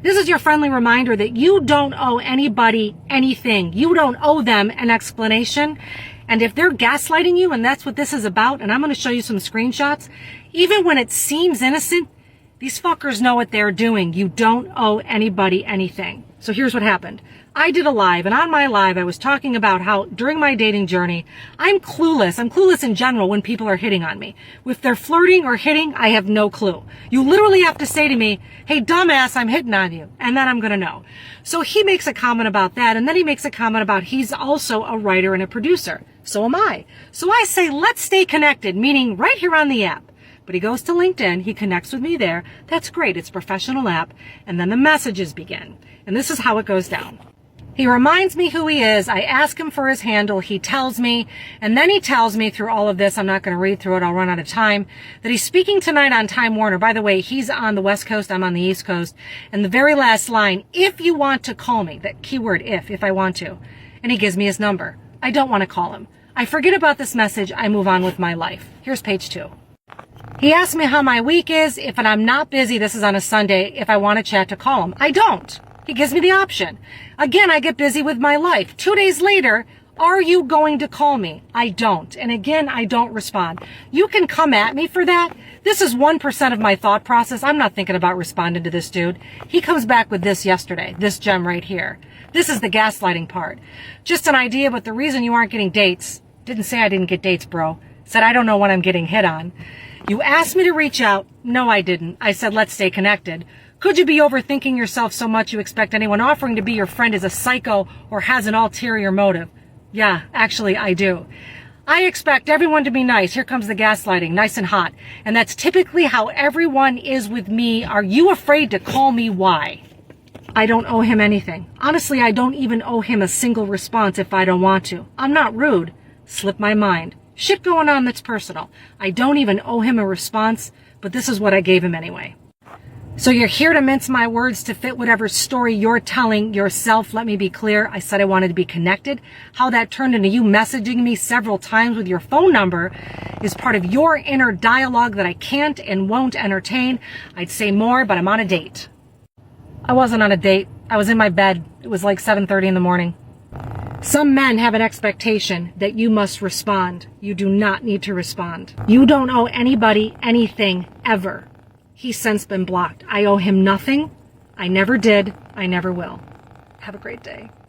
This is your friendly reminder that you don't owe anybody anything. You don't owe them an explanation. And if they're gaslighting you, and that's what this is about, and I'm going to show you some screenshots, even when it seems innocent, these fuckers know what they're doing. You don't owe anybody anything. So here's what happened. I did a live, and on my live, I was talking about how during my dating journey, I'm clueless. I'm clueless in general when people are hitting on me. If they're flirting or hitting, I have no clue. You literally have to say to me, hey, dumbass, I'm hitting on you. And then I'm going to know. So he makes a comment about that, and then he makes a comment about he's also a writer and a producer. So am I. So I say, let's stay connected, meaning right here on the app. But he goes to LinkedIn, he connects with me there. That's great. It's a professional app. And then the messages begin. And this is how it goes down. He reminds me who he is. I ask him for his handle. He tells me, and then he tells me through all of this, I'm not going to read through it, I'll run out of time, that he's speaking tonight on Time Warner. By the way, he's on the West Coast, I'm on the East Coast. And the very last line, if you want to call me, that keyword if I want to. And he gives me his number. I don't want to call him. I forget about this message. I move on with my life. Here's page 2. He asked me how my week is. If I'm not busy, this is on a Sunday, if I want to chat, to call him. I don't. He gives me the option. Again, I get busy with my life. 2 days later, are you going to call me? I don't. And again, I don't respond. You can come at me for that. This is 1% of my thought process. I'm not thinking about responding to this dude. He comes back with this yesterday, this gem right here. This is the gaslighting part. Just an idea, but the reason you aren't getting dates, didn't say I didn't get dates, bro. Said I don't know when I'm getting hit on. You asked me to reach out. No, I didn't. I said, let's stay connected. Could you be overthinking yourself so much you expect anyone offering to be your friend is a psycho or has an ulterior motive? Yeah, actually, I do. I expect everyone to be nice. Here comes the gaslighting, nice and hot. And that's typically how everyone is with me. Are you afraid to call me? Why? I don't owe him anything. Honestly, I don't even owe him a single response if I don't want to. I'm not rude. Slip my mind. Shit going on that's personal. I don't even owe him a response, but this is what I gave him anyway. So you're here to mince my words to fit whatever story you're telling yourself. Let me be clear. I said I wanted to be connected. How that turned into you messaging me several times with your phone number is part of your inner dialogue that I can't and won't entertain. I'd say more, but I'm on a date. I wasn't on a date. I was in my bed. It was like 7:30 in the morning. Some men have an expectation that you must respond. You do not need to respond. You don't owe anybody anything ever. He's since been blocked. I owe him nothing. I never did. I never will. Have a great day.